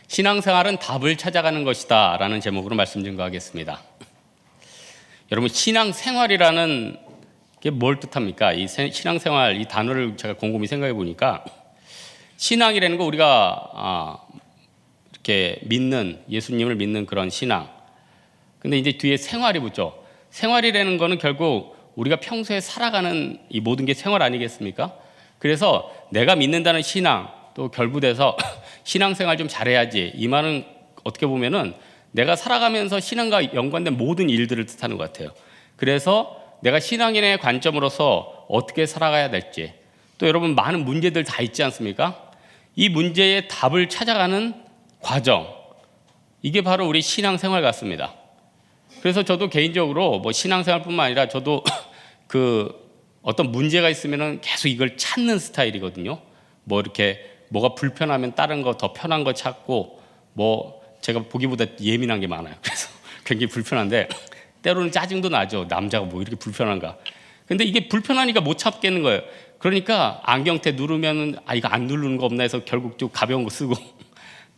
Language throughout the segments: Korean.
신앙생활은 답을 찾아가는 것이다 라는 제목으로 말씀 증거하겠습니다. 여러분, 신앙생활이라는 게 뭘 뜻합니까? 이 신앙생활 이 단어를 제가 곰곰이 생각해 보니까 신앙이라는 거 우리가 이렇게 믿는, 예수님을 믿는 그런 신앙. 근데 이제 뒤에 생활이 붙죠. 생활이라는 거는 결국 우리가 평소에 살아가는 이 모든 게 생활 아니겠습니까? 그래서 내가 믿는다는 신앙 또 결부돼서 신앙생활 좀 잘해야지, 이 말은 어떻게 보면은 내가 살아가면서 신앙과 연관된 모든 일들을 뜻하는 것 같아요. 그래서 내가 신앙인의 관점으로서 어떻게 살아가야 될지, 또 여러분 많은 문제들 다 있지 않습니까? 이 문제의 답을 찾아가는 과정, 이게 바로 우리 신앙생활 같습니다. 그래서 저도 개인적으로 뭐 신앙생활뿐만 아니라 저도 어떤 문제가 있으면은 계속 이걸 찾는 스타일이거든요. 뭐 이렇게 뭐가 불편하면 다른 거 더 편한 거 찾고, 뭐 제가 보기보다 예민한 게 많아요. 그래서 굉장히 불편한데 때로는 짜증도 나죠. 남자가 뭐 이렇게 불편한가. 근데 이게 불편하니까 못 참겠는 거예요. 그러니까 안경테 누르면은 이거 안 누르는 거 없나 해서 결국 좀 가벼운 거 쓰고,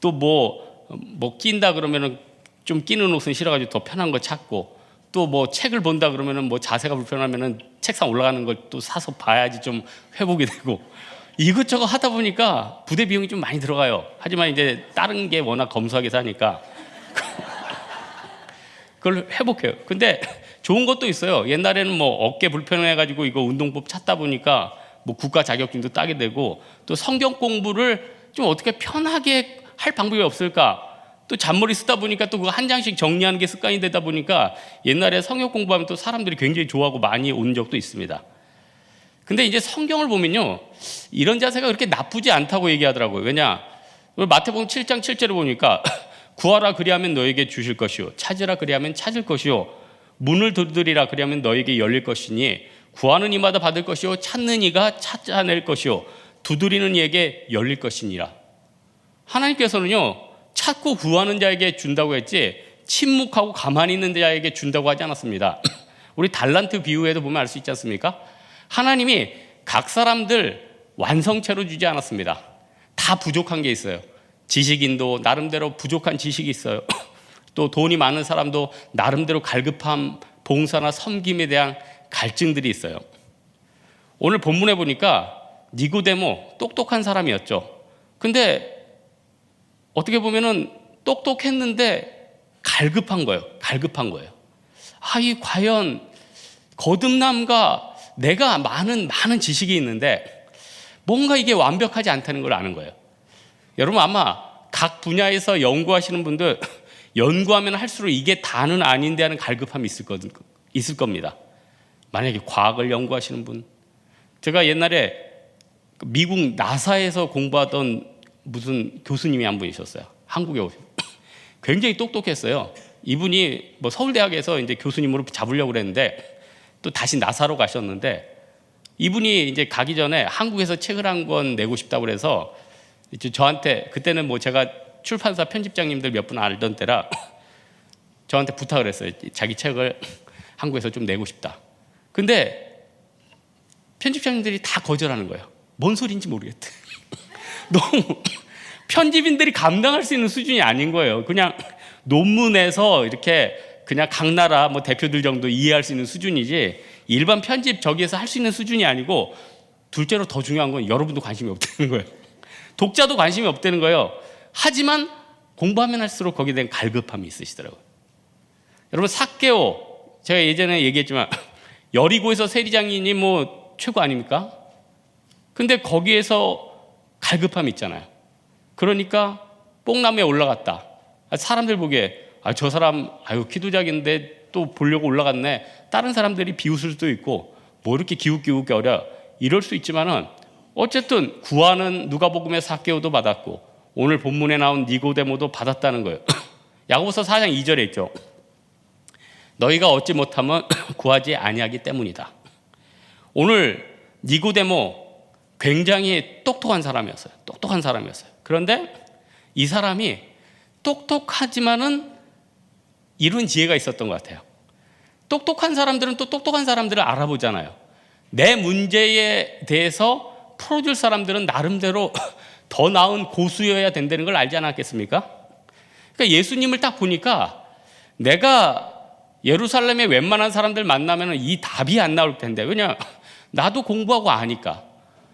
또 뭐 낀다 그러면은 좀 끼는 옷은 싫어가지고 더 편한 거 찾고, 또 뭐 책을 본다 그러면은 뭐 자세가 불편하면은 책상 올라가는 걸 또 사서 봐야지 좀 회복이 되고, 이것저것 하다 보니까 부대 비용이 좀 많이 들어가요. 하지만 이제 다른 게 워낙 검소하게 사니까 그걸 회복해요. 근데 좋은 것도 있어요. 옛날에는 뭐 어깨 불편해가지고 이거 운동법 찾다 보니까 뭐 국가 자격증도 따게 되고, 또 성경 공부를 좀 어떻게 편하게 할 방법이 없을까? 또 잔머리 쓰다 보니까 또 그거 한 장씩 정리하는 게 습관이 되다 보니까 옛날에 성경 공부하면 또 사람들이 굉장히 좋아하고 많이 오는 적도 있습니다. 근데 이제 성경을 보면요, 이런 자세가 그렇게 나쁘지 않다고 얘기하더라고요. 왜냐? 마태복음 7장 7절을 보니까 구하라 그리하면 너에게 주실 것이요, 찾으라 그리하면 찾을 것이요, 문을 두드리라 그리하면 너에게 열릴 것이니 구하는 이마다 받을 것이요, 찾는 이가 찾아낼 것이요, 두드리는 이에게 열릴 것이니라. 하나님께서는요, 찾고 구하는 자에게 준다고 했지 침묵하고 가만히 있는 자에게 준다고 하지 않았습니다. 우리 달란트 비유에도 보면 알 수 있지 않습니까? 하나님이 각 사람들 완성체로 주지 않았습니다. 다 부족한 게 있어요. 지식인도 나름대로 부족한 지식이 있어요. 또 돈이 많은 사람도 나름대로 갈급함, 봉사나 섬김에 대한 갈증들이 있어요. 오늘 본문에 보니까 니고데모 똑똑한 사람이었죠. 근데 어떻게 보면은 똑똑했는데 갈급한 거예요. 이 과연 거듭남과 내가 많은 지식이 있는데 뭔가 이게 완벽하지 않다는 걸 아는 거예요. 여러분 아마 각 분야에서 연구하시는 분들 연구하면 할수록 이게 다는 아닌데 하는 갈급함이 있을 겁니다. 만약에 과학을 연구하시는 분, 제가 옛날에 미국 나사에서 공부하던 무슨 교수님이 한 분 있었어요. 한국에 오세요. 굉장히 똑똑했어요. 이분이 뭐 서울대학에서 이제 교수님으로 잡으려고 그랬는데 또 다시 나사로 가셨는데, 이분이 이제 가기 전에 한국에서 책을 한 권 내고 싶다고 그래서 이제 저한테, 그때는 뭐 제가 출판사 편집장님들 몇 분 알던 때라 저한테 부탁을 했어요. 자기 책을 한국에서 좀 내고 싶다. 근데 편집장님들이 다 거절하는 거예요. 뭔 소리인지 모르겠대. 너무 편집인들이 감당할 수 있는 수준이 아닌 거예요. 그냥 논문에서 이렇게 그냥 각 나라 뭐 대표들 정도 이해할 수 있는 수준이지 일반 편집 저기에서 할 수 있는 수준이 아니고, 둘째로 더 중요한 건 여러분도 관심이 없다는 거예요. 독자도 관심이 없다는 거예요. 하지만 공부하면 할수록 거기에 대한 갈급함이 있으시더라고요. 여러분 삭개오, 제가 예전에 얘기했지만 여리고에서 세리장이니 뭐 최고 아닙니까? 근데 거기에서 갈급함이 있잖아요. 그러니까 뽕나무에 올라갔다. 사람들 보기에 저 사람 키도 작은데 또 보려고 올라갔네. 다른 사람들이 비웃을 수도 있고 뭐 이렇게 기웃기웃거려 이럴 수 있지만은 어쨌든 구하는 누가복음의 삭개오도 받았고 오늘 본문에 나온 니고데모도 받았다는 거예요. 야고보서 4장 2절에 있죠. 너희가 얻지 못하면 구하지 아니하기 때문이다. 오늘 니고데모 굉장히 똑똑한 사람이었어요. 그런데 이 사람이 똑똑하지만은 이런 지혜가 있었던 것 같아요. 똑똑한 사람들은 또 똑똑한 사람들을 알아보잖아요. 내 문제에 대해서 풀어줄 사람들은 나름대로 더 나은 고수여야 된다는 걸 알지 않았겠습니까? 그러니까 예수님을 딱 보니까 내가 예루살렘에 웬만한 사람들 만나면 이 답이 안 나올 텐데, 왜냐 나도 공부하고 아니까.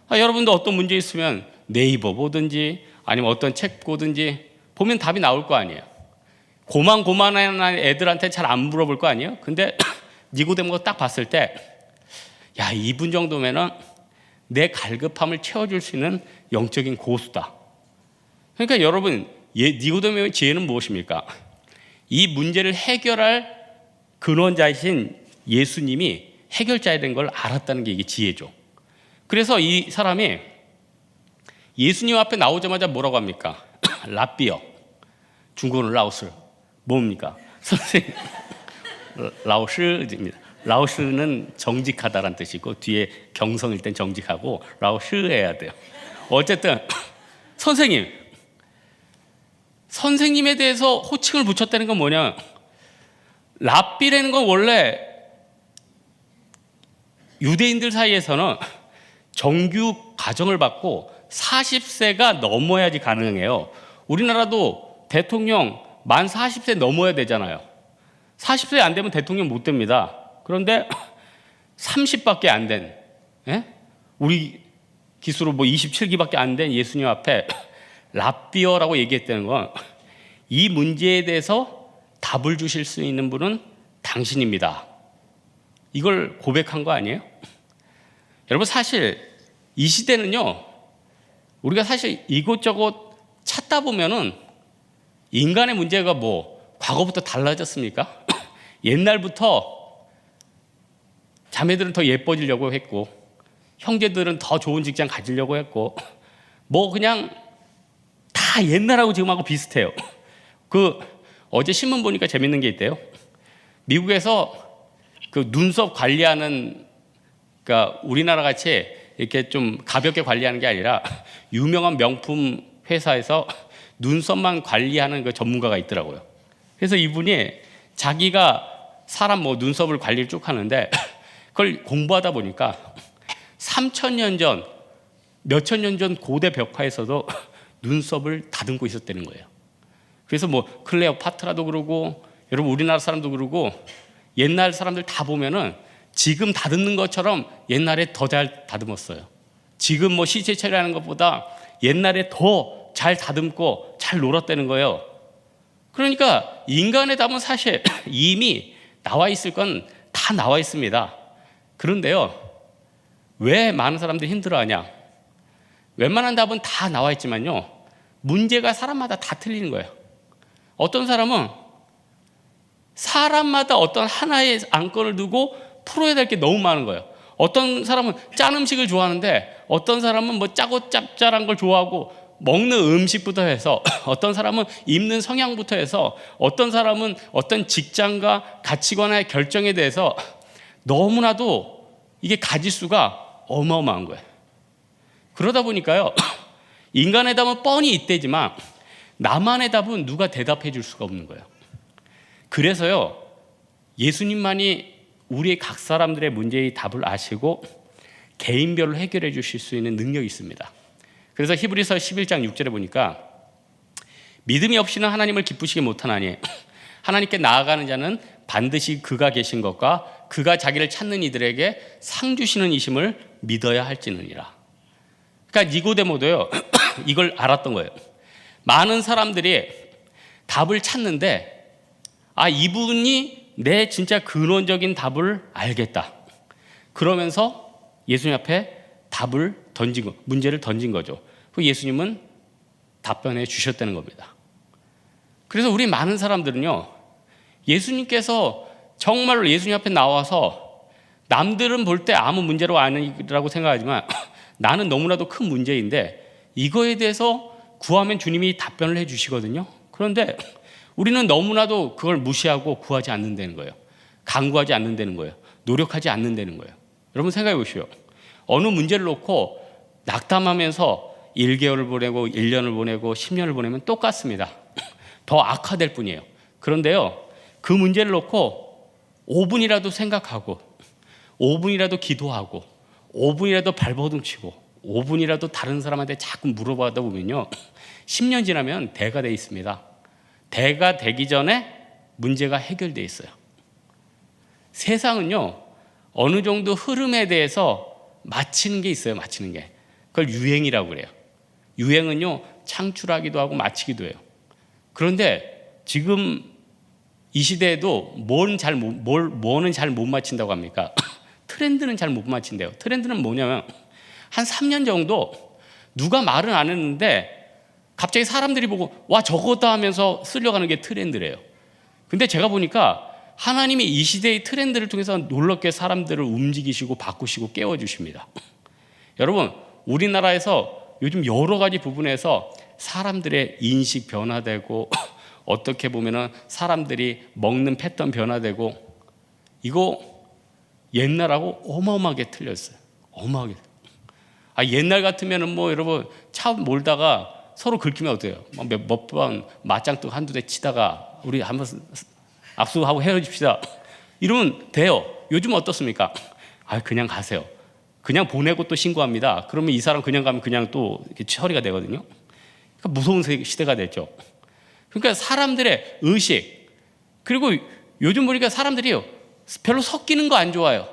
여러분도 어떤 문제 있으면 네이버 보든지 아니면 어떤 책 보든지 보면 답이 나올 거 아니에요. 고만고만한 애들한테 잘 안 물어볼 거 아니에요. 근데 니고데모가 딱 봤을 때, 야, 이분 정도면은 내 갈급함을 채워줄 수 있는 영적인 고수다. 그러니까 여러분, 니고데모의 지혜는 무엇입니까? 이 문제를 해결할 근원자이신 예수님이 해결자인 걸 알았다는 게 이게 지혜죠. 그래서 이 사람이 예수님 앞에 나오자마자 뭐라고 합니까? 라비어, 중국어는 라오스, 뭡니까? 선생님, 라오스입니다. 라오스는 정직하다란 뜻이고 뒤에 경성일 땐 정직하고 라오스 해야 돼요. 어쨌든 선생님에 대해서 호칭을 붙였다는 건 뭐냐? 랍비라는 건 원래 유대인들 사이에서는 정규 가정을 받고 40세가 넘어야지 가능해요. 우리나라도 대통령 만 40세 넘어야 되잖아요. 40세 안 되면 대통령 못 됩니다. 그런데 30밖에 안 된, 우리 기수로 뭐 27기밖에 안 된 예수님 앞에 랍비어라고 얘기했다는 건 이 문제에 대해서 답을 주실 수 있는 분은 당신입니다. 이걸 고백한 거 아니에요? 여러분, 사실 이 시대는요, 우리가 사실 이곳저곳 찾다 보면은 인간의 문제가 뭐 과거부터 달라졌습니까? 옛날부터 자매들은 더 예뻐지려고 했고, 형제들은 더 좋은 직장 가지려고 했고, 뭐 그냥 다 옛날하고 지금하고 비슷해요. 어제 신문 보니까 재밌는 게 있대요. 미국에서 그 눈썹 관리하는, 그러니까 우리나라 같이 이렇게 좀 가볍게 관리하는 게 아니라 유명한 명품 회사에서 눈썹만 관리하는 그 전문가가 있더라고요. 그래서 이분이 자기가 사람 뭐 눈썹을 관리를 쭉 하는데 그걸 공부하다 보니까 3,000년 전, 몇천 년 전 고대 벽화에서도 눈썹을 다듬고 있었다는 거예요. 그래서 뭐 클레오파트라도 그러고, 여러분 우리나라 사람도 그러고, 옛날 사람들 다 보면은 지금 다듬는 것처럼 옛날에 더 잘 다듬었어요. 지금 뭐 시체 처리하는 것보다 옛날에 더 잘 다듬고 잘 놀았다는 거예요. 그러니까 인간의 답은 사실 이미 나와 있을 건 다 나와 있습니다. 그런데요, 왜 많은 사람들이 힘들어하냐? 웬만한 답은 다 나와 있지만요, 문제가 사람마다 다 틀리는 거예요. 어떤 사람은 사람마다 어떤 하나의 안건을 두고 풀어야 될 게 너무 많은 거예요. 어떤 사람은 짠 음식을 좋아하는데 어떤 사람은 뭐 짜고 짭짤한 걸 좋아하고, 먹는 음식부터 해서 어떤 사람은 입는 성향부터 해서 어떤 사람은 어떤 직장과 가치관의 결정에 대해서 너무나도 이게 가지수가 어마어마한 거예요. 그러다 보니까요, 인간의 답은 뻔히 있대지만 나만의 답은 누가 대답해 줄 수가 없는 거예요. 그래서요, 예수님만이 우리의 각 사람들의 문제의 답을 아시고 개인별로 해결해 주실 수 있는 능력이 있습니다. 그래서 히브리서 11장 6절에 보니까 믿음이 없이는 하나님을 기쁘시게 못하나니 하나님께 나아가는 자는 반드시 그가 계신 것과 그가 자기를 찾는 이들에게 상 주시는 이심을 믿어야 할지느니라. 그러니까 니고데모도요 이걸 알았던 거예요. 많은 사람들이 답을 찾는데, 이분이 내 진짜 근원적인 답을 알겠다. 그러면서 예수님 앞에 답을 던진 거, 문제를 던진 거죠. 그 예수님은 답변해 주셨다는 겁니다. 그래서 우리 많은 사람들은요, 예수님께서 정말로 예수님 앞에 나와서 남들은 볼 때 아무 문제로 아니라고 생각하지만 나는 너무나도 큰 문제인데 이거에 대해서 구하면 주님이 답변을 해 주시거든요. 그런데 우리는 너무나도 그걸 무시하고 구하지 않는다는 거예요. 간구하지 않는다는 거예요. 노력하지 않는다는 거예요. 여러분 생각해 보시오. 어느 문제를 놓고 낙담하면서 1개월을 보내고 1년을 보내고 10년을 보내면 똑같습니다. 더 악화될 뿐이에요. 그런데요, 그 문제를 놓고 5분이라도 생각하고 5분이라도 기도하고 5분이라도 발버둥 치고 5분이라도 다른 사람한테 자꾸 물어봐다 보면요, 10년 지나면 대가 돼 있습니다. 배가 되기 전에 문제가 해결돼 있어요. 세상은요, 어느 정도 흐름에 대해서 마치는 게 있어요. 마치는 게. 그걸 유행이라고 그래요. 유행은요, 창출하기도 하고 마치기도 해요. 그런데 지금 이 시대에도 뭐는 잘 못 마친다고 합니까? 트렌드는 잘 못 마친대요. 트렌드는 뭐냐면 한 3년 정도 누가 말은 안 했는데 갑자기 사람들이 보고 와 저거다 하면서 쓸려가는 게 트렌드래요. 근데 제가 보니까 하나님이 이 시대의 트렌드를 통해서 놀랍게 사람들을 움직이시고 바꾸시고 깨워주십니다. 여러분, 우리나라에서 요즘 여러 가지 부분에서 사람들의 인식 변화되고 어떻게 보면은 사람들이 먹는 패턴 변화되고 이거 옛날하고 어마어마하게 틀렸어요. 어마어마하게. 옛날 같으면은 뭐 여러분 차 몰다가 서로 긁히면 어때요? 몇 번 맞짱뜨고 한두 대 치다가 우리 한번 악수하고 헤어집시다. 이러면 돼요. 요즘 어떻습니까? 그냥 가세요. 그냥 보내고 또 신고합니다. 그러면 이 사람 그냥 가면 그냥 또 이렇게 처리가 되거든요. 그러니까 무서운 시대가 됐죠. 그러니까 사람들의 의식, 그리고 요즘 보니까 사람들이요 별로 섞이는 거 안 좋아요.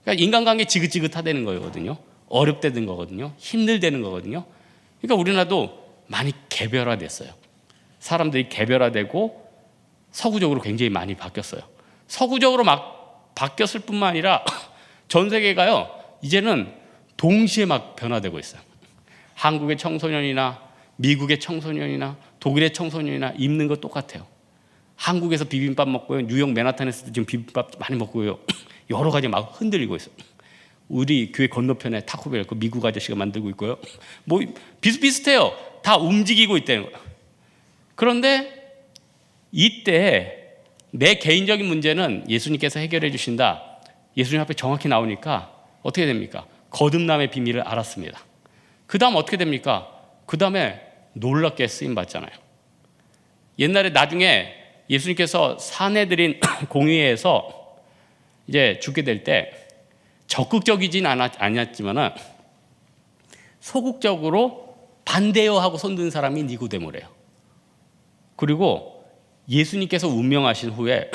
그러니까 인간관계 지긋지긋하다는 거거든요. 어렵다는 거거든요. 힘들다는 거거든요. 그러니까 우리나라도 많이 개별화됐어요. 사람들이 개별화되고 서구적으로 굉장히 많이 바뀌었어요. 서구적으로 막 바뀌었을 뿐만 아니라 전 세계가요 이제는 동시에 막 변화되고 있어요. 한국의 청소년이나 미국의 청소년이나 독일의 청소년이나 입는 거 똑같아요. 한국에서 비빔밥 먹고요, 뉴욕 맨하탄에서도 지금 비빔밥 많이 먹고요, 여러 가지 막 흔들리고 있어요. 우리 교회 건너편에 타코벨 그 미국 아저씨가 만들고 있고요. 뭐 비슷비슷해요. 다 움직이고 있다는 거예요. 그런데 이때 내 개인적인 문제는 예수님께서 해결해 주신다. 예수님 앞에 정확히 나오니까 어떻게 됩니까? 거듭남의 비밀을 알았습니다. 그 다음 어떻게 됩니까? 그 다음에 놀랍게 쓰임 받잖아요. 옛날에 나중에 예수님께서 사내들인 공회에서 이제 죽게 될 때 적극적이진 않았지만은 소극적으로 반대요 하고 손든 사람이 니고데모래요. 그리고 예수님께서 운명하신 후에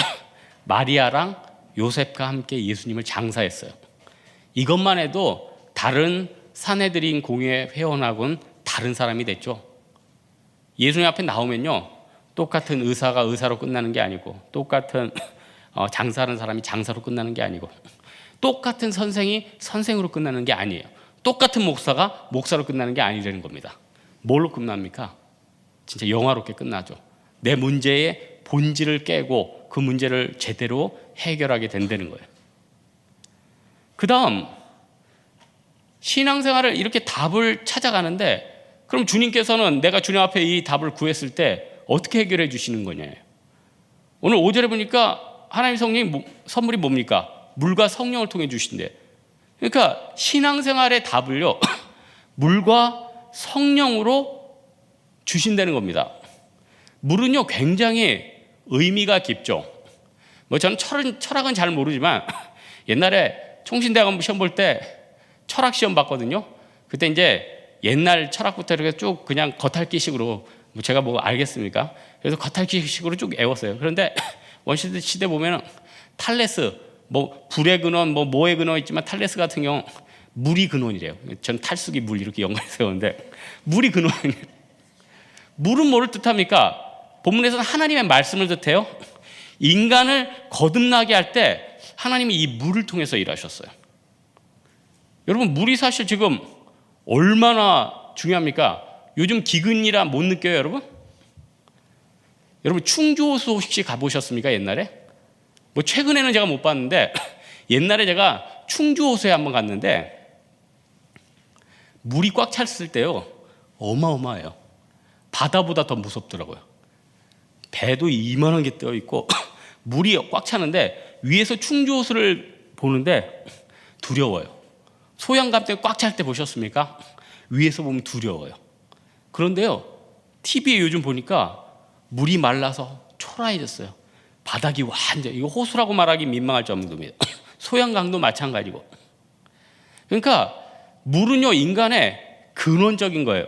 마리아랑 요셉과 함께 예수님을 장사했어요. 이것만 해도 다른 사내들인 공회 회원하고는 다른 사람이 됐죠. 예수님 앞에 나오면요 똑같은 의사가 의사로 끝나는 게 아니고, 똑같은 장사하는 사람이 장사로 끝나는 게 아니고, 똑같은 선생이 선생으로 끝나는 게 아니에요. 똑같은 목사가 목사로 끝나는 게 아니라는 겁니다. 뭘로 끝납니까? 진짜 영화롭게 끝나죠. 내 문제의 본질을 깨고 그 문제를 제대로 해결하게 된다는 거예요. 그 다음 신앙생활을 이렇게 답을 찾아가는데, 그럼 주님께서는 내가 주님 앞에 이 답을 구했을 때 어떻게 해결해 주시는 거냐요. 오늘 5절에 보니까 하나님 성령이 선물이 뭡니까? 물과 성령을 통해 주신대. 그러니까 신앙생활의 답을요 물과 성령으로 주신다는 겁니다. 물은요 굉장히 의미가 깊죠. 뭐 저는 철학은 잘 모르지만 옛날에 총신대학원 시험 볼 때 철학 시험 봤거든요. 그때 이제 옛날 철학부터 이렇게 쭉 그냥 겉핥기식으로 제가 뭐 알겠습니까? 그래서 겉핥기식으로 쭉 외웠어요. 그런데 원시대 시대 보면은 탈레스, 뭐 불의 근원, 뭐 뭐의 근원 있지만 탈레스 같은 경우 물이 근원이래요. 전 탈수기 물 이렇게 연관해서 외웠는데 물이 근원이에요. 물은 뭐를 뜻합니까? 본문에서는 하나님의 말씀을 뜻해요. 인간을 거듭나게 할 때 하나님이 이 물을 통해서 일하셨어요. 여러분 물이 사실 지금 얼마나 중요합니까? 요즘 기근이라 못 느껴요, 여러분? 여러분 충주호수 혹시 가보셨습니까, 옛날에? 뭐 최근에는 제가 못 봤는데 옛날에 제가 충주호수에 한번 갔는데 물이 꽉 찼을 때요 어마어마해요. 바다보다 더 무섭더라고요. 배도 이만한 게 떠 있고 물이 꽉 차는데 위에서 충주호수를 보는데 두려워요. 소양강 때 꽉 찰 때 보셨습니까? 위에서 보면 두려워요. 그런데요 TV에 요즘 보니까 물이 말라서 초라해졌어요. 바닥이 완전, 이거 호수라고 말하기 민망할 정도입니다. 소양강도 마찬가지고. 그러니까 물은요 인간의 근원적인 거예요.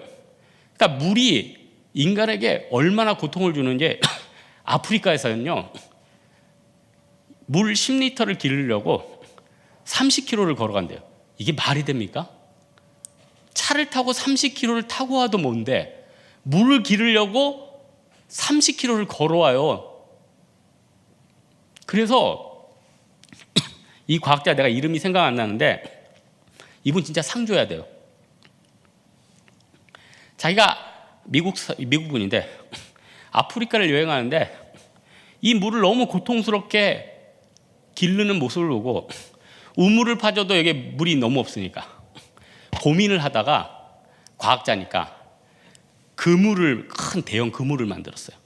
그러니까 물이 인간에게 얼마나 고통을 주는지 아프리카에서는요, 물 10리터를 기르려고 30km를 걸어간대요. 이게 말이 됩니까? 차를 타고 30km를 타고 와도 뭔데 물을 기르려고 30km를 걸어와요. 그래서 이 과학자, 내가 이름이 생각 안 나는데 이분 진짜 상 줘야 돼요. 자기가 미국분인데 아프리카를 여행하는데 이 물을 너무 고통스럽게 기르는 모습을 보고 우물을 파줘도 여기 물이 너무 없으니까 고민을 하다가 과학자니까 그물을, 큰 대형 그물을 만들었어요.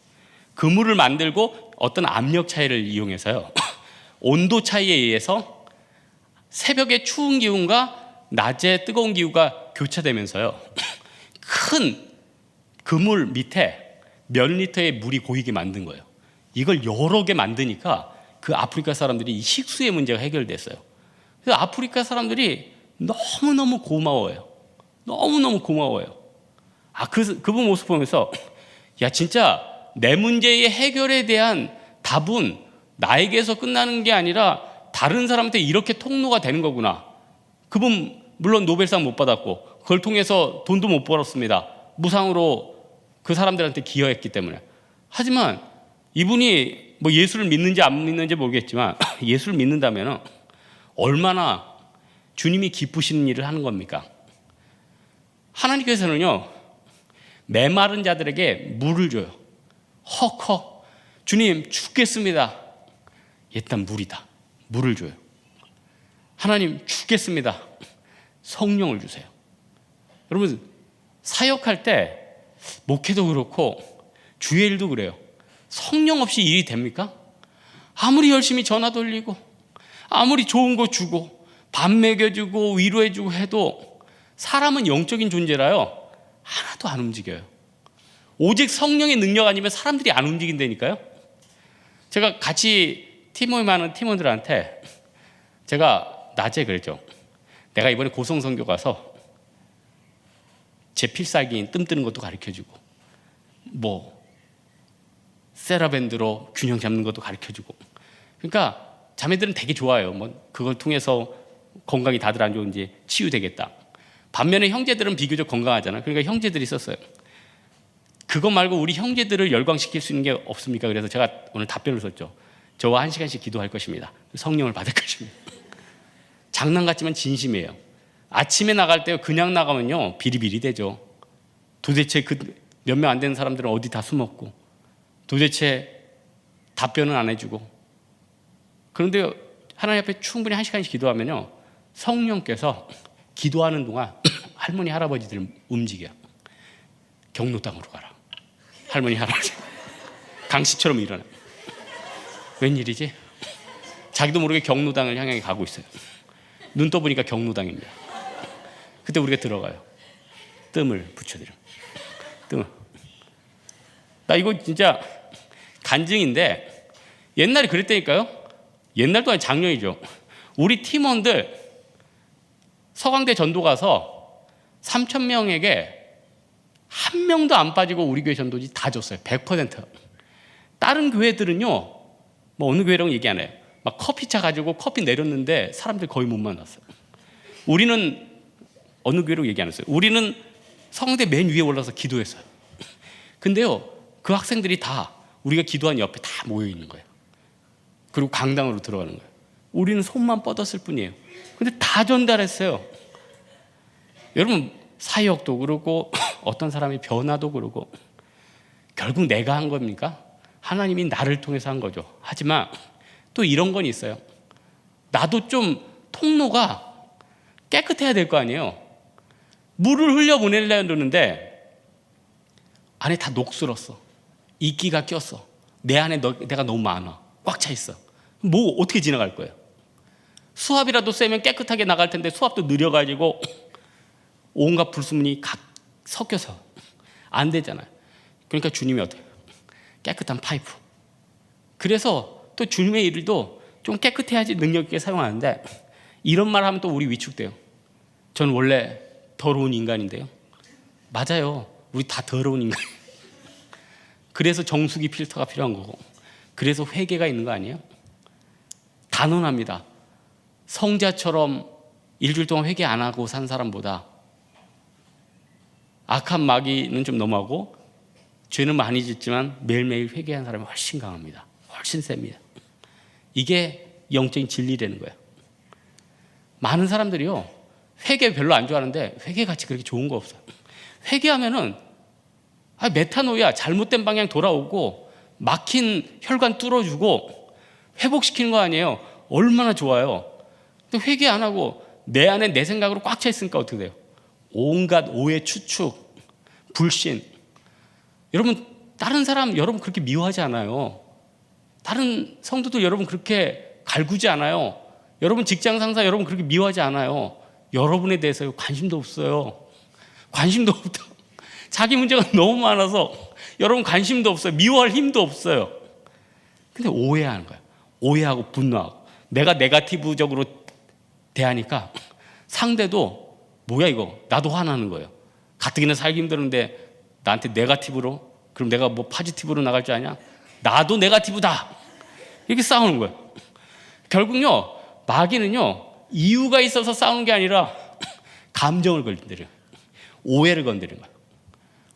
그물을 만들고 어떤 압력 차이를 이용해서요, 온도 차이에 의해서 새벽에 추운 기운과 낮에 뜨거운 기후가 교차되면서요, 큰 그물 밑에 몇 리터의 물이 고이게 만든 거예요. 이걸 여러 개 만드니까 그 아프리카 사람들이 이 식수의 문제가 해결됐어요. 그래서 아프리카 사람들이 너무너무 고마워요. 너무너무 고마워요. 그분 모습 보면서 야, 진짜 내 문제의 해결에 대한 답은 나에게서 끝나는 게 아니라 다른 사람한테 이렇게 통로가 되는 거구나. 그분 물론 노벨상 못 받았고 그걸 통해서 돈도 못 벌었습니다. 무상으로 그 사람들한테 기여했기 때문에. 하지만 이분이 뭐 예수를 믿는지 안 믿는지 모르겠지만 예수를 믿는다면 얼마나 주님이 기쁘시는 일을 하는 겁니까? 하나님께서는요, 메마른 자들에게 물을 줘요. 헉헉, 주님 죽겠습니다. 일단 물이다. 물을 줘요. 하나님 죽겠습니다. 성령을 주세요. 여러분, 사역할 때 목회도 그렇고 주의 일도 그래요. 성령 없이 일이 됩니까? 아무리 열심히 전화 돌리고 아무리 좋은 거 주고 밥 먹여주고 위로해주고 해도 사람은 영적인 존재라요, 하나도 안 움직여요. 오직 성령의 능력 아니면 사람들이 안 움직인다니까요. 제가 같이 팀워크하는 팀원들한테 제가 낮에 그랬죠. 내가 이번에 고성 선교 가서 제 필살기인 뜸 뜨는 것도 가르쳐주고 뭐 세라밴드로 균형 잡는 것도 가르쳐주고, 그러니까 자매들은 되게 좋아요. 뭐 그걸 통해서 건강이 다들 안 좋은지 치유되겠다. 반면에 형제들은 비교적 건강하잖아요. 그러니까 형제들이 썼어요. 그거 말고 우리 형제들을 열광시킬 수 있는 게 없습니까? 그래서 제가 오늘 답변을 썼죠. 저와 1시간씩 기도할 것입니다. 성령을 받을 것입니다. 장난 같지만 진심이에요. 아침에 나갈 때 그냥 나가면요, 비리비리 되죠. 도대체 그 몇 명 안 되는 사람들은 어디 다 숨었고 도대체 답변은 안 해주고. 그런데 하나님 앞에 충분히 1시간씩 기도하면요, 성령께서 기도하는 동안 할머니 할아버지들 움직여. 경로 땅으로 가라. 할머니 할아버지 강씨처럼 일어나. 웬일이지? 자기도 모르게 경로당을 향해 가고 있어요. 눈 떠보니까 경로당입니다. 그때 우리가 들어가요. 뜸을 붙여드려. 뜸을. 나 이거 진짜 간증인데 옛날에 그랬다니까요. 옛날도 아니 작년이죠. 우리 팀원들 서강대 전도 가서 3,000명에게 한 명도 안 빠지고 우리 교회 전도지 다 줬어요. 100%. 다른 교회들은요, 뭐 어느 교회라고 얘기 안 해요. 막 커피차 가지고 커피 내렸는데 사람들 거의 못 만났어요. 우리는 어느 교회라고 얘기 안 했어요. 우리는 성대 맨 위에 올라서 기도했어요. 근데요, 그 학생들이 다 우리가 기도한 옆에 다 모여 있는 거예요. 그리고 강당으로 들어가는 거예요. 우리는 손만 뻗었을 뿐이에요. 근데 다 전달했어요. 여러분, 사역도 그러고 어떤 사람의 변화도 그러고 결국 내가 한 겁니까? 하나님이 나를 통해서 한 거죠. 하지만 또 이런 건 있어요. 나도 좀 통로가 깨끗해야 될 거 아니에요. 물을 흘려보내려고 그러는데 안에 다 녹슬었어. 이끼가 꼈어. 내 안에 내가 너무 많아. 꽉 차 있어. 뭐 어떻게 지나갈 거예요? 수압이라도 세면 깨끗하게 나갈 텐데 수압도 느려가지고 온갖 불순물이 섞여서 안 되잖아요. 그러니까 주님이 어떻게 깨끗한 파이프. 그래서 또 주님의 일도 좀 깨끗해야지 능력 있게 사용하는데 이런 말 하면 또 우리 위축돼요. 전 원래 더러운 인간인데요. 맞아요. 우리 다 더러운 인간. 그래서 정수기 필터가 필요한 거고, 그래서 회개가 있는 거 아니에요? 단언합니다. 성자처럼 일주일 동안 회개 안 하고 산 사람보다 악한 마귀는 좀 너무하고 죄는 많이 짓지만 매일매일 회개한 사람이 훨씬 강합니다. 훨씬 셉니다. 이게 영적인 진리라는 거예요. 많은 사람들이요, 회개 별로 안 좋아하는데 회개같이 그렇게 좋은 거 없어요. 회개하면은 메타노이아, 잘못된 방향 돌아오고 막힌 혈관 뚫어주고 회복시키는 거 아니에요. 얼마나 좋아요. 근데 회개 안 하고 내 안에 내 생각으로 꽉 차 있으니까 어떻게 돼요? 온갖 오해, 추측, 불신. 여러분, 다른 사람 여러분 그렇게 미워하지 않아요. 다른 성도들 여러분 그렇게 갈구지 않아요. 여러분 직장 상사 여러분 그렇게 미워하지 않아요. 여러분에 대해서 관심도 없어요. 관심도 없다. 자기 문제가 너무 많아서 여러분 관심도 없어요. 미워할 힘도 없어요. 근데 오해하는 거예요. 오해하고 분노하고. 내가 네거티브적으로 대하니까 상대도 뭐야 이거, 나도 화나는 거예요. 가뜩이나 살기 힘드는데 나한테 네거티브로, 그럼 내가 뭐 포지티브로 나갈 줄 아냐? 나도 네거티브다. 이렇게 싸우는 거예요. 결국요, 마귀는요, 이유가 있어서 싸우는 게 아니라 감정을 건드려요. 오해를 건드리는 거예요.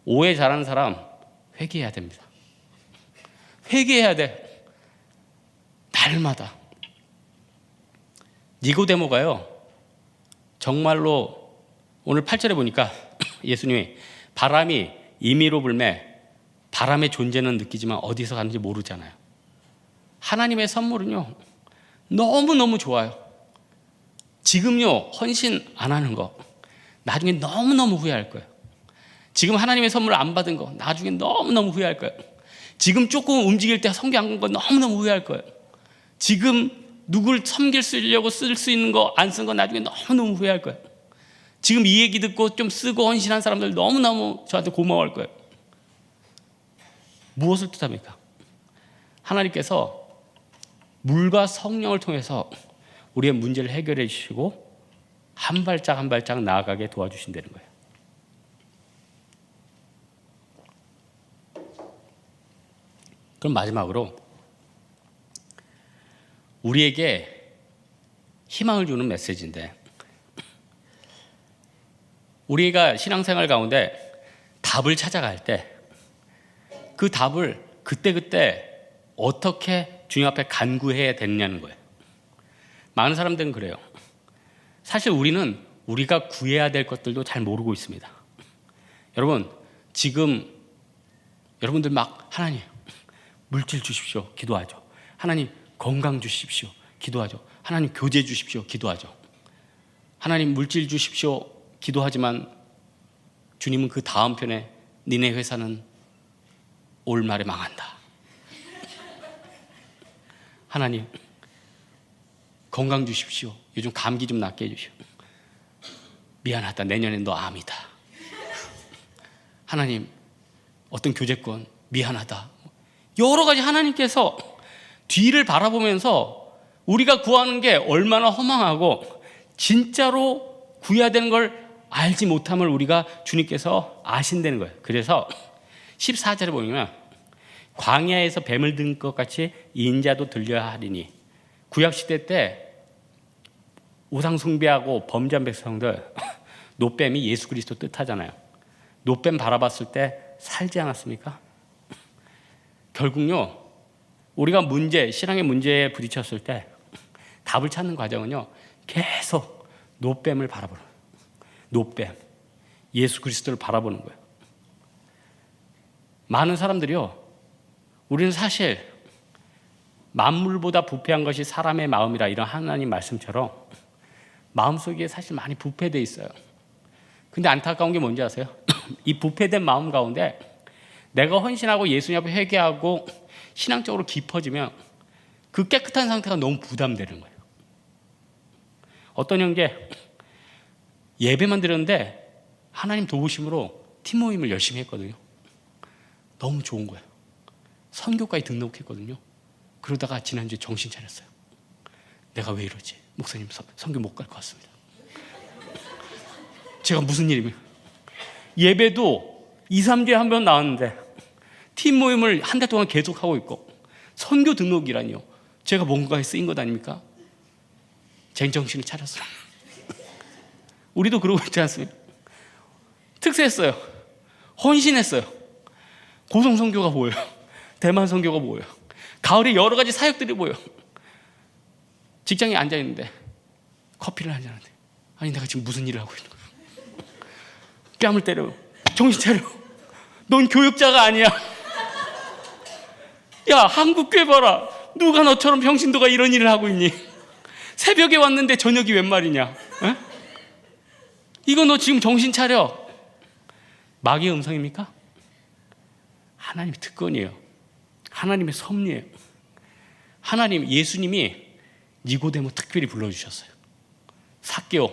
오해 잘하는 사람 회개해야 됩니다. 회개해야 돼. 날마다. 니고데모가요, 정말로 오늘 8절에 보니까 예수님이 바람이 임의로 불매 바람의 존재는 느끼지만 어디서 가는지 모르잖아요. 하나님의 선물은요, 너무너무 좋아요. 지금요, 헌신 안 하는 거 나중에 너무너무 후회할 거예요. 지금 하나님의 선물을 안 받은 거 나중에 너무너무 후회할 거예요. 지금 조금 움직일 때 성경 안 본 거 너무너무 후회할 거예요. 지금 누굴 섬기려고 쓸 수 있는 거 안 쓴 거 나중에 너무너무 후회할 거예요. 지금 이 얘기 듣고 좀 쓰고 헌신한 사람들 너무너무 저한테 고마워할 거예요. 무엇을 뜻합니까? 하나님께서 물과 성령을 통해서 우리의 문제를 해결해 주시고 한 발짝 한 발짝 나아가게 도와주신다는 거예요. 그럼 마지막으로 우리에게 희망을 주는 메시지인데, 우리가 신앙생활 가운데 답을 찾아갈 때 그 답을 그때그때 어떻게 주님 앞에 간구해야 되느냐는 거예요. 많은 사람들은 그래요. 사실 우리는 우리가 구해야 될 것들도 잘 모르고 있습니다. 여러분, 지금 여러분들 막 하나님 물질 주십시오, 기도하죠. 하나님 건강 주십시오, 기도하죠. 하나님 교제 주십시오, 기도하죠. 하나님 물질 주십시오, 기도하지만 주님은 그 다음 편에 니네 회사는 올 말에 망한다. 하나님 건강 주십시오, 요즘 감기 좀 낫게 해주시오. 미안하다, 내년엔 너 암이다. 하나님 어떤 교제권 미안하다. 여러 가지 하나님께서 뒤를 바라보면서 우리가 구하는 게 얼마나 허망하고 진짜로 구해야 되는 걸 알지 못함을 우리가 주님께서 아신다는 거예요. 그래서 14절에 보면 광야에서 뱀을 든 것 같이 인자도 들려야 하리니, 구약시대 때 우상 숭배하고 범죄한 백성들 노뱀이 예수 그리스도 뜻하잖아요. 노뱀 바라봤을 때 살지 않았습니까? 결국요, 우리가 신앙의 문제에 부딪혔을 때 답을 찾는 과정은요, 계속 노뱀을 바라보는 거예요. 노뱀, 예수 그리스도를 바라보는 거예요. 많은 사람들이요, 우리는 사실 만물보다 부패한 것이 사람의 마음이라, 이런 하나님 말씀처럼 마음속에 사실 많이 부패되어 있어요. 근데 안타까운 게 뭔지 아세요? 이 부패된 마음 가운데 내가 헌신하고 예수님 앞에 회개하고 신앙적으로 깊어지면 그 깨끗한 상태가 너무 부담되는 거예요. 어떤 형제 예배만 드렸는데 하나님 도우심으로 팀 모임을 열심히 했거든요. 너무 좋은 거예요. 선교까지 등록했거든요. 그러다가 지난주에 정신 차렸어요. 내가 왜 이러지? 목사님 선교 못 갈 것 같습니다. 제가 무슨 일이면, 예배도 2, 3주에 한 번 나왔는데 팀 모임을 한 달 동안 계속하고 있고, 선교 등록이라니요. 제가 뭔가에 쓰인 것 아닙니까? 쟁정신을 차렸어요. 우리도 그러고 있지 않습니까? 특세했어요. 헌신했어요. 고성 선교가 보여요. 대만 선교가 보여요. 가을에 여러 가지 사역들이 보여요. 직장에 앉아있는데 커피를 한잔하는데, 아니 내가 지금 무슨 일을 하고 있는 거야? 뺨을 때려요. 정신 차려. 넌 교육자가 아니야. 야, 한국 교회 봐라. 누가 너처럼 병신도가 이런 일을 하고 있니? 새벽에 왔는데 저녁이 웬 말이냐? 에? 이거 너 지금 정신 차려. 마귀의 음성입니까? 하나님의 특권이에요. 하나님의 섭리예요. 하나님, 예수님이 니고데모 특별히 불러주셨어요. 삭개오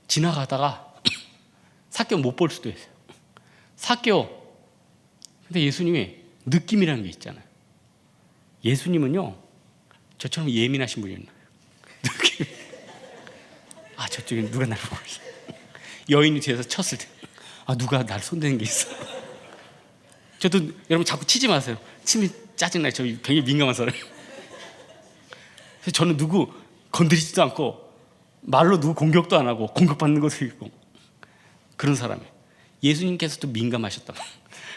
지나가다가 삭개오 못 볼 수도 있어요. 삭개오. 근데 예수님이 느낌이라는 게 있잖아요. 예수님은요, 저처럼 예민하신 분이 있나요? 느낌. 아, 저쪽에 누가 나를 보고 있어. 여인이 뒤에서 쳤을 때, 아, 누가 나를 손대는 게 있어. 저도 여러분 자꾸 치지 마세요. 치면 짜증나요. 저 굉장히 민감한 사람이에요. 그래서 저는 누구 건드리지도 않고 말로 누구 공격도 안 하고 공격받는 것도 있고 그런 사람이에요. 예수님께서도 민감하셨다.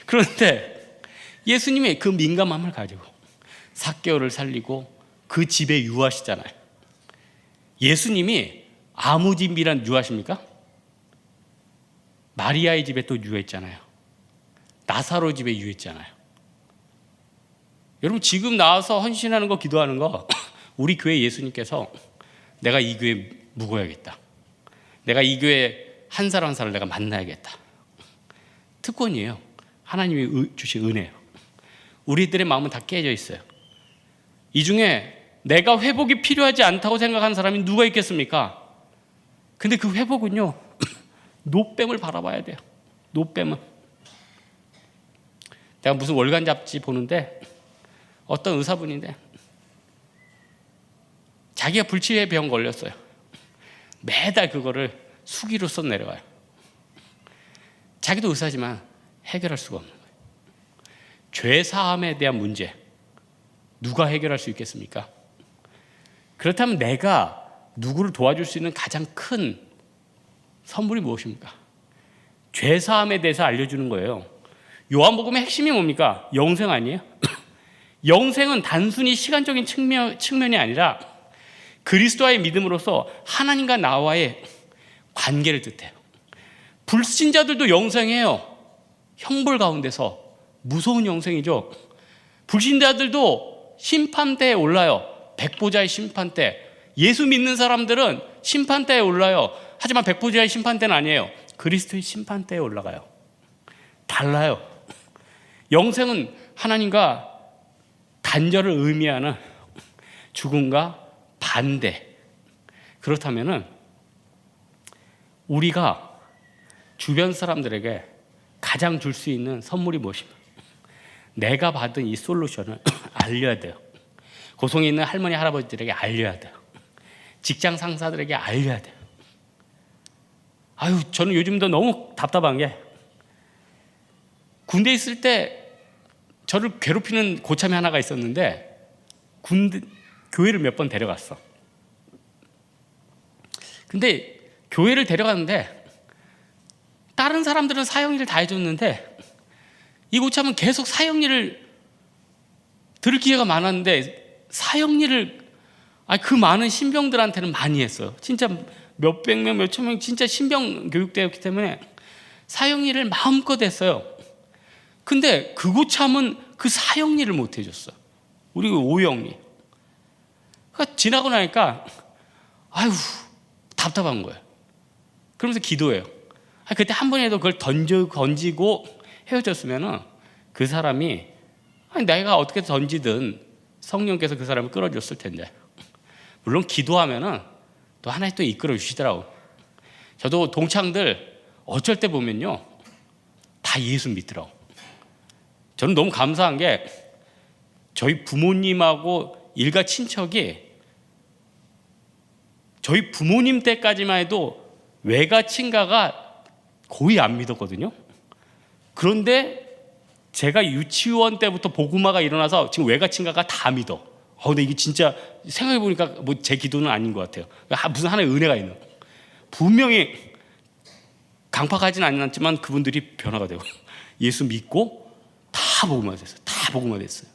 그런데 예수님의 그 민감함을 가지고 삭개오를 살리고 그 집에 유하시잖아요. 예수님이 아무 집이란 유하십니까? 마리아의 집에 또 유했잖아요. 나사로 집에 유했잖아요. 여러분, 지금 나와서 헌신하는 거, 기도하는 거, 우리 교회 예수님께서 내가 이 교회 묵어야겠다, 내가 이 교회 한 사람 한 사람 내가 만나야겠다, 특권이에요. 하나님이 주신 은혜예요. 우리들의 마음은 다 깨져 있어요. 이 중에 내가 회복이 필요하지 않다고 생각하는 사람이 누가 있겠습니까? 근데 그 회복은요, 노뱀을 바라봐야 돼요. 노뱀은. 내가 무슨 월간 잡지 보는데 어떤 의사분인데 자기가 불치의 병 걸렸어요. 매달 그거를 수기로써 내려와요. 자기도 의사지만 해결할 수가 없는 거예요. 죄 사함에 대한 문제, 누가 해결할 수 있겠습니까? 그렇다면 내가 누구를 도와줄 수 있는 가장 큰 선물이 무엇입니까? 죄 사함에 대해서 알려주는 거예요. 요한복음의 핵심이 뭡니까? 영생 아니에요? 영생은 단순히 시간적인 측면이 아니라 그리스도와의 믿음으로써 하나님과 나와의 관계를 뜻해요. 불신자들도 영생해요. 형벌 가운데서. 무서운 영생이죠. 불신자들도 심판대에 올라요. 백보자의 심판대. 예수 믿는 사람들은 심판대에 올라요. 하지만 백보자의 심판대는 아니에요. 그리스도의 심판대에 올라가요. 달라요. 영생은 하나님과 단절을 의미하는 죽음과 반대. 그렇다면 우리가 주변 사람들에게 가장 줄 수 있는 선물이 무엇입니까? 내가 받은 이 솔루션을 알려야 돼요. 고성에 있는 할머니 할아버지들에게 알려야 돼요. 직장 상사들에게 알려야 돼요. 아유, 저는 요즘도 너무 답답한 게, 군대에 있을 때 저를 괴롭히는 고참이 하나가 있었는데 교회를 몇 번 데려갔어. 근데 교회를 데려갔는데 다른 사람들은 사형일을 다 해줬는데 이 고참은 계속 사형일을 들을 기회가 많았는데 사형일을 그 많은 신병들한테는 많이 했어요. 진짜 몇백 명, 몇천 명 진짜 신병 교육되었기 때문에 사형일을 마음껏 했어요. 근데 그 고참은 그 사형일을 못 해줬어. 우리 오형리. 그러니까 지나고 나니까 아유 답답한 거예요. 그러면서 기도해요. 그때 한 번이라도 그걸 던지고 헤어졌으면은 그 사람이 내가 어떻게 던지든 성령께서 그 사람을 끌어줬을 텐데. 물론 기도하면은 또 하나님 또 이끌어 주시더라고. 저도 동창들 어쩔 때 보면요 다 예수 믿더라고. 저는 너무 감사한 게 저희 부모님하고 일가 친척이 저희 부모님 때까지만 해도 외가 친가가 거의 안 믿었거든요. 그런데 제가 유치원 때부터 복음화가 일어나서 지금 외가친가가 다 믿어. 근데 이게 진짜 생각해보니까 뭐 제 기도는 아닌 것 같아요. 무슨 하나의 은혜가 있는. 분명히 강팍하진 않았지만 그분들이 변화가 되고 예수 믿고 다 복음화 됐어요. 다 복음화 됐어요.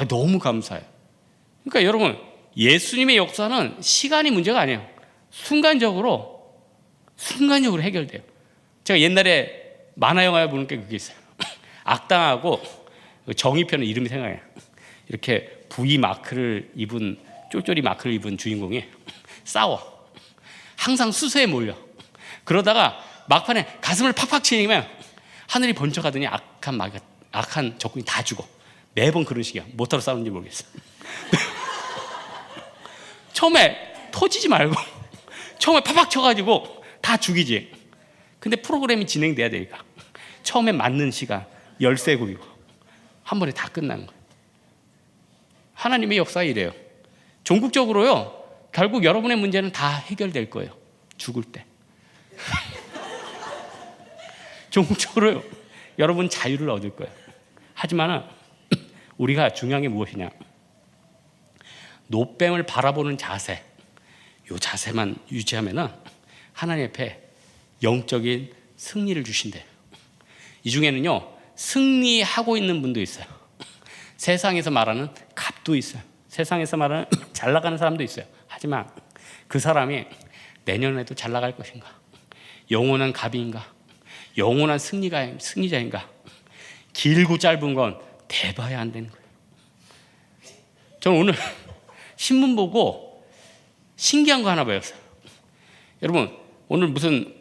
너무 감사해요. 그러니까 여러분, 예수님의 역사는 시간이 문제가 아니에요. 순간적으로 해결돼요. 제가 옛날에 만화 영화에 보는 게 그게 있어요. 악당하고 정의편의 이름이 생각나요. 이렇게 V 마크를 입은, 쫄쫄이 마크를 입은 주인공이 싸워. 항상 수세에 몰려. 그러다가 막판에 가슴을 팍팍 치니면 하늘이 번쩍하더니 악한 적군이 다 죽어. 매번 그런 식이야. 뭐하러 싸우는지 모르겠어. 처음에 터지지 말고 처음에 팍팍 쳐가지고 다 죽이지. 근데 프로그램이 진행돼야 되니까 처음에 맞는 시간 열세고이고 한 번에 다 끝나는 거예요. 하나님의 역사가 이래요. 종국적으로요, 결국 여러분의 문제는 다 해결될 거예요. 죽을 때. 종국적으로요, 여러분 자유를 얻을 거예요. 하지만 우리가 중요한 게 무엇이냐? 노뱀을 바라보는 자세, 이 자세만 유지하면은 하나님 앞에 영적인 승리를 주신대요. 이 중에는요, 승리하고 있는 분도 있어요. 세상에서 말하는 갑도 있어요. 세상에서 말하는 잘 나가는 사람도 있어요. 하지만 그 사람이 내년에도 잘 나갈 것인가? 영원한 갑인가? 영원한 승리자인가? 길고 짧은 건 대봐야 안 되는 거예요. 저는 오늘 신문 보고 신기한 거 하나 배웠어요. 여러분, 오늘 무슨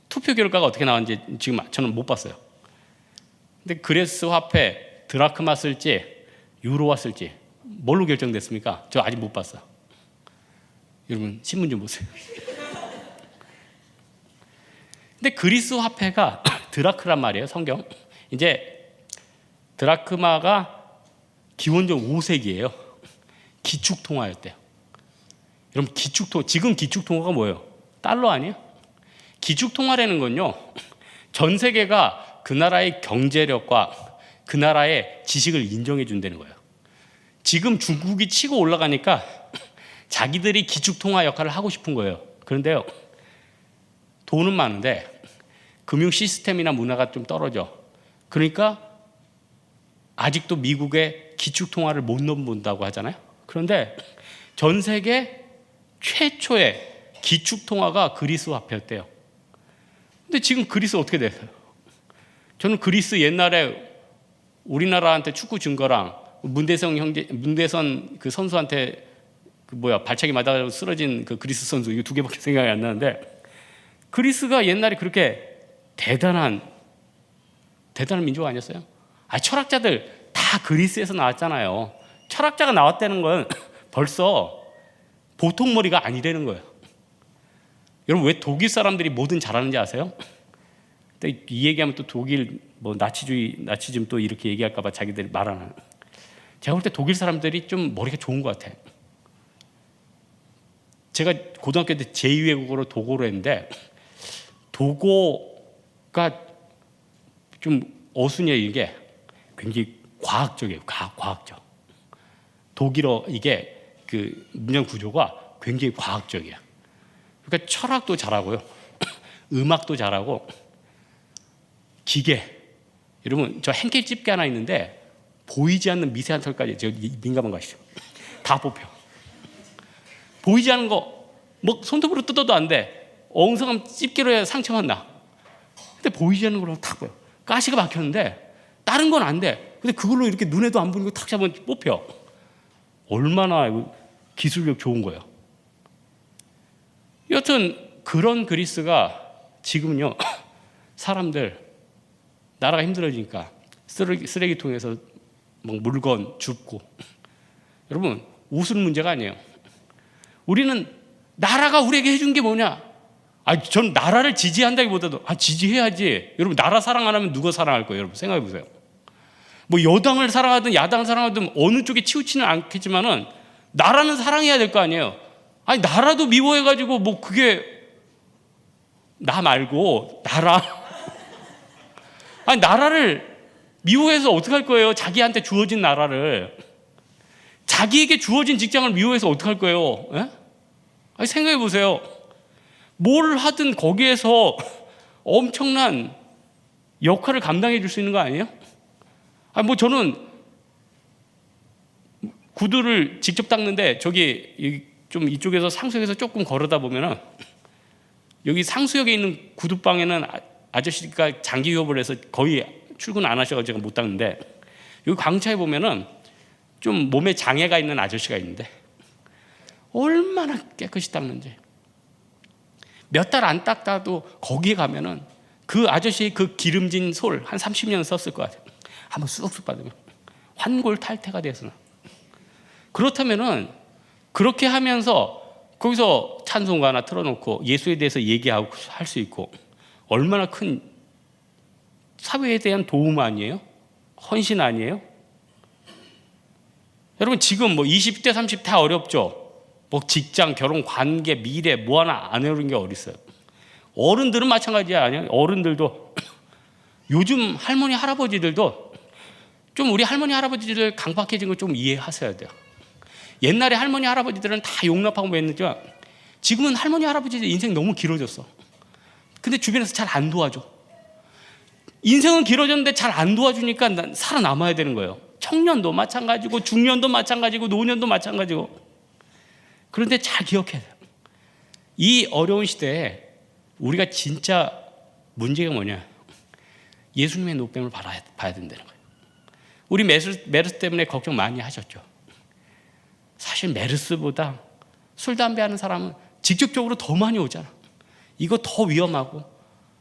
투표 결과가 어떻게 나왔는지 지금 저는 못 봤어요. 근데 그레스 화폐 드라크마 쓸지 유로화 쓸지 뭘로 결정됐습니까? 저 아직 못 봤어요. 여러분 신문 좀 보세요. 근데 그리스 화폐가 드라크란 말이에요. 성경. 이제 드라크마가 기원전 5세기예요. 기축통화였대요. 여러분 지금 기축통화가 뭐예요? 달러 아니에요? 기축통화라는 건요, 전 세계가 그 나라의 경제력과 그 나라의 지식을 인정해 준다는 거예요. 지금 중국이 치고 올라가니까 자기들이 기축통화 역할을 하고 싶은 거예요. 그런데요, 돈은 많은데 금융 시스템이나 문화가 좀 떨어져. 그러니까 아직도 미국의 기축통화를 못 넘본다고 하잖아요. 그런데 전 세계 최초의 기축통화가 그리스 화폐였대요. 근데 지금 그리스 어떻게 됐어요? 저는 그리스 옛날에 우리나라한테 축구 준 거랑 문대선 그 선수한테 발차기 맞아가지고 쓰러진 그 그리스 선수, 이거 두 개밖에 생각이 안 나는데, 그리스가 옛날에 그렇게 대단한 민족 아니었어요? 철학자들 다 그리스에서 나왔잖아요. 철학자가 나왔다는 건 벌써 보통 머리가 아니라는 거예요. 여러분, 왜 독일 사람들이 뭐든 잘하는지 아세요? 근데 이 얘기하면 또 독일 나치즘 또 이렇게 얘기할까 봐 자기들이 말 안 하는. 제가 볼 때 독일 사람들이 좀 머리가 좋은 것 같아요. 제가 고등학교 때 제2외국어로 도고로 했는데, 도고가 좀 어순이에요. 이게 굉장히 과학적이에요. 과학적. 독일어 이게 그 문장 구조가 굉장히 과학적이야. 그러니까 철학도 잘하고요, 음악도 잘하고, 기계. 여러분, 저 henkel 집게 하나 있는데 보이지 않는 미세한 털까지, 저 민감한 거 아시죠? 다 뽑혀. 보이지 않는 거 뭐 손톱으로 뜯어도 안 돼. 엉성한 집게로 해야 상처만 나. 근데 보이지 않는 걸로 탁 보여. 가시가 박혔는데 다른 건 안 돼. 근데 그걸로 이렇게 눈에도 안 보이는 거 탁 잡으면 뽑혀. 얼마나 기술력 좋은 거예요. 여튼 그런 그리스가 지금은요, 사람들 나라가 힘들어지니까 쓰레기통에서 막 물건 줍고. 여러분, 웃을 문제가 아니에요. 우리는 나라가 우리에게 해준 게 뭐냐? 전 나라를 지지한다기보다도 지지해야지. 여러분, 나라 사랑 안 하면 누가 사랑할 거예요? 여러분 생각해 보세요. 뭐 여당을 사랑하든 야당을 사랑하든 어느 쪽에 치우치는 않겠지만은 나라는 사랑해야 될 거 아니에요. 나라도 미워해가지고 뭐 그게 나 말고 나라. 나라를 미워해서 어떡할 거예요? 자기한테 주어진 나라를, 자기에게 주어진 직장을 미워해서 어떡할 거예요? 예? 아니, 생각해 보세요. 뭘 하든 거기에서 엄청난 역할을 감당해 줄 수 있는 거 아니에요? 아니, 뭐 저는 구두를 직접 닦는데 저기 좀 이쪽에서 상수역에서 조금 걸어다 보면은 여기 상수역에 있는 구두방에는 아저씨가 장기 휴업을 해서 거의 출근 안 하셔가지고 제가 못 닦는데, 여기 광차에 보면은 좀 몸에 장애가 있는 아저씨가 있는데 얼마나 깨끗이 닦는지. 몇 달 안 닦다도 거기에 가면은 그 아저씨의 그 기름진 솔 한 30년 썼을 것 같아요. 한번 쑥쑥 받으면 환골탈태가 돼서는. 그렇다면은 그렇게 하면서 거기서 찬송가 하나 틀어놓고 예수에 대해서 얘기하고 할 수 있고, 얼마나 큰 사회에 대한 도움 아니에요? 헌신 아니에요? 여러분, 지금 뭐 20대 30대 다 어렵죠. 뭐 직장, 결혼, 관계, 미래 뭐 하나 안 어려운 게 어디 있어요? 어른들은 마찬가지 아니에요? 어른들도 요즘 할머니 할아버지들도 좀, 우리 할머니 할아버지들 강박해진 거 좀 이해하셔야 돼요. 옛날에 할머니 할아버지들은 다 용납하고 뭐 했는지, 지금은 할머니 할아버지들 인생 너무 길어졌어. 근데 주변에서 잘 안 도와줘. 인생은 길어졌는데 잘 안 도와주니까 난 살아남아야 되는 거예요. 청년도 마찬가지고 중년도 마찬가지고 노년도 마찬가지고. 그런데 잘 기억해야 돼요. 이 어려운 시대에 우리가 진짜 문제가 뭐냐, 예수님의 노뱀을 봐야 된다는 거예요. 우리 메르스 때문에 걱정 많이 하셨죠. 사실 메르스보다 술, 담배 하는 사람은 직접적으로 더 많이 오잖아. 이거 더 위험하고,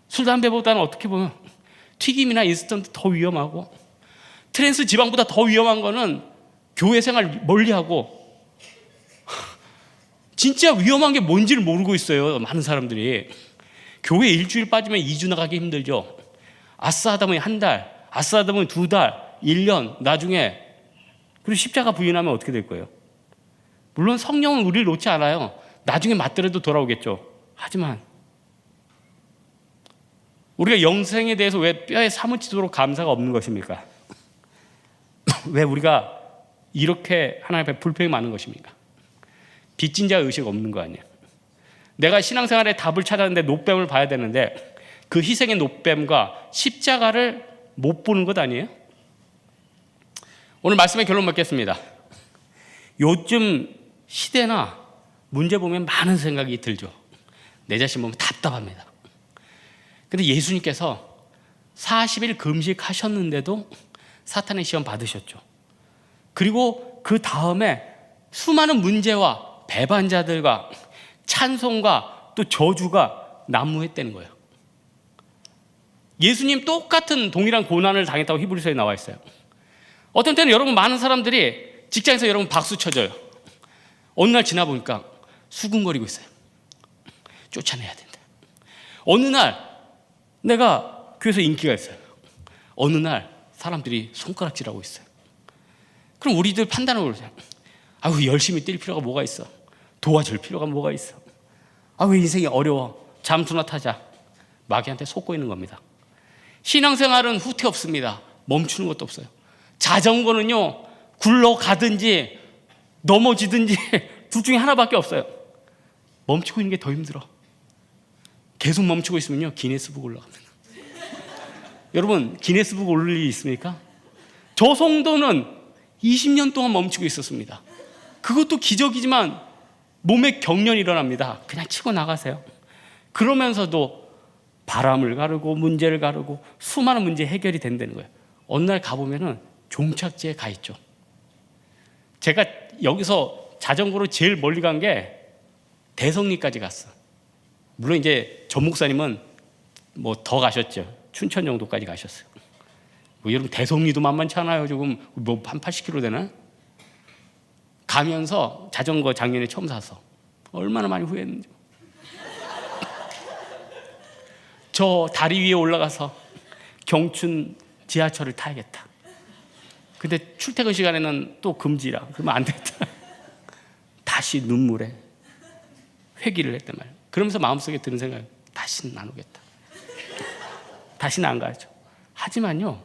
술, 담배보다는 어떻게 보면 튀김이나 인스턴트 더 위험하고, 트랜스 지방보다 더 위험한 거는 교회 생활 멀리하고, 진짜 위험한 게 뭔지를 모르고 있어요. 많은 사람들이. 교회 일주일 빠지면 2주 나가기 힘들죠. 아싸 하다 보니 한 달, 아싸 하다 보니 2달, 1년, 나중에 그리고 십자가 부인하면 어떻게 될 거예요? 물론 성령은 우리를 놓지 않아요. 나중에 맞더라도 돌아오겠죠. 하지만 우리가 영생에 대해서 왜 뼈에 사무치도록 감사가 없는 것입니까? 왜 우리가 이렇게 하나님 앞에 불평이 많은 것입니까? 빚진 자 의식 없는 거 아니에요? 내가 신앙생활에 답을 찾았는데 노뱀을 봐야 되는데 그 희생의 노뱀과 십자가를 못 보는 것 아니에요? 오늘 말씀의 결론 맺겠습니다. 요즘 시대나 문제 보면 많은 생각이 들죠. 내 자신 보면 답답합니다. 근데 예수님께서 40일 금식하셨는데도 사탄의 시험 받으셨죠. 그리고 그 다음에 수많은 문제와 배반자들과 찬송과 또 저주가 난무했다는 거예요. 예수님 똑같은 동일한 고난을 당했다고 히브리서에 나와 있어요. 어떤 때는 여러분, 많은 사람들이 직장에서 여러분 박수 쳐줘요. 어느 날 지나 보니까 수근거리고 있어요. 쫓아내야 된다. 어느 날 내가 교회에서 인기가 있어요. 어느 날 사람들이 손가락질하고 있어요. 그럼 우리들 판단을 보세요. 아유, 열심히 뛸 필요가 뭐가 있어? 도와줄 필요가 뭐가 있어? 왜 인생이 어려워? 잠수나 타자. 마귀한테 속고 있는 겁니다. 신앙생활은 후퇴 없습니다. 멈추는 것도 없어요. 자전거는요, 굴러가든지 넘어지든지 둘 중에 하나밖에 없어요. 멈추고 있는 게 더 힘들어. 계속 멈추고 있으면요, 기네스북 올라갑니다. 여러분, 기네스북 올릴 일이 있습니까? 저 성도는 20년 동안 멈추고 있었습니다. 그것도 기적이지만 몸에 경련이 일어납니다. 그냥 치고 나가세요. 그러면서도 바람을 가르고 문제를 가르고 수많은 문제 해결이 된다는 거예요. 어느 날 가보면은 종착지에 가 있죠. 제가 여기서 자전거로 제일 멀리 간 게 대성리까지 갔어. 물론 이제 전 목사님은 뭐 더 가셨죠. 춘천 정도까지 가셨어요. 뭐 여러분, 대성리도 만만치 않아요. 지금 뭐 한 80km 되나? 가면서 자전거 작년에 처음 사서 얼마나 많이 후회했는지. 저 다리 위에 올라가서 경춘 지하철을 타야겠다. 근데 출퇴근 시간에는 또 금지라. 그러면 안 되겠다. 다시 눈물에 회귀를 했단 말이에요. 그러면서 마음속에 드는 생각이, 다시는 안 오겠다. 다시는 안 가야죠. 하지만요,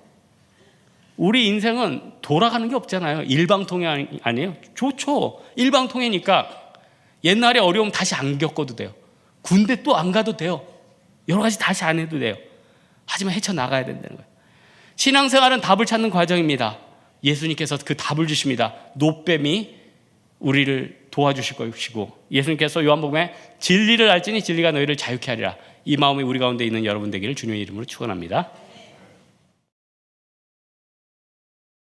우리 인생은 돌아가는 게 없잖아요. 일방통행 아니에요? 좋죠. 일방통행이니까 옛날에 어려움 다시 안 겪어도 돼요. 군대 또 안 가도 돼요. 여러 가지 다시 안 해도 돼요. 하지만 헤쳐나가야 된다는 거예요. 신앙생활은 답을 찾는 과정입니다. 예수님께서 그 답을 주십니다. 노뱀이 우리를 도와주실 것이고, 예수님께서 요한복음에 진리를 알지니 진리가 너희를 자유케 하리라. 이 마음이 우리 가운데 있는 여러분 되기를 주님의 이름으로 축원합니다.